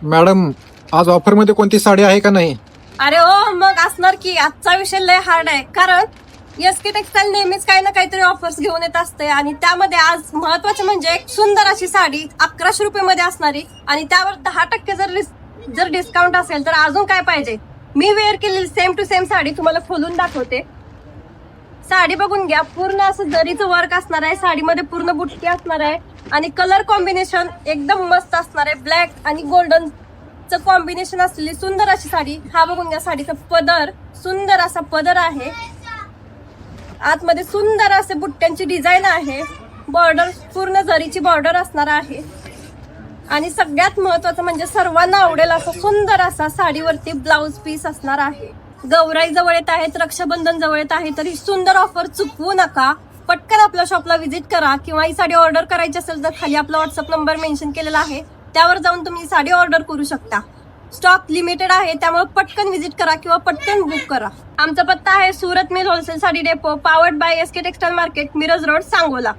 Madam, आज offer मध्ये कोणती साडी आहे का नाही? अरे हो, मग असणार की. आजचा विषय लय हार्ड आहे, कारण एसके टेक्सटाईल नेहमीच काही ना काहीतरी ऑफर्स घेऊन येत असते. आणि त्यामध्ये आज महत्वाचं म्हणजे एक सुंदर अशी साडी 1100 रुपये मध्ये असणारी, आणि त्यावर 10% जर डिस्काउंट असेल तर अजून काय पाहिजे. मी वेअर केलेली सेम टू सेम साडी तुम्हाला खोलून दाखवते. साडी बघून घ्या. पूर्ण असं जरीचं वर्क असणार आहे, साडीमध्ये पूर्ण बुट्टी असणार आहे, आणि कलर कॉम्बिनेशन एकदम मस्त असणार आहे. ब्लॅक आणि गोल्डन कॉम्बिनेशन असलेली सुंदर अशी साडी. हा बघून घ्या साडीचा पदर, सुंदर असा पदर आहे. आतमध्ये सुंदर असे बुट्ट्यांची डिझाईन आहे. बॉर्डर पूर्ण जरीची बॉर्डर असणार आहे. आणि सगळ्यात महत्वाचं म्हणजे सर्वांना आवडेल असं सुंदर असा साडीवरती ब्लाउज पीस असणार आहे. गौराई जवळ येत आहेत, रक्षाबंधन जवळ येत आहे, तर ही सुंदर ऑफर चुकवू नका. पटकन आपल्या शॉपला व्हिजिट करा, किंवा ही साडी ऑर्डर करायची असेल तर खाली आपला व्हॉट्सअप नंबर मेन्शन केलेला आहे, त्यावर जाऊन तुम्ही साडी ऑर्डर करू शकता. स्टॉक लिमिटेड आहे, त्यामुळे पटकन व्हिजिट करा किंवा पटकन बुक करा. आमचा पत्ता आहे Surat mill wholesale sari depot, powered by SK textile market, Miraj road, Sangola.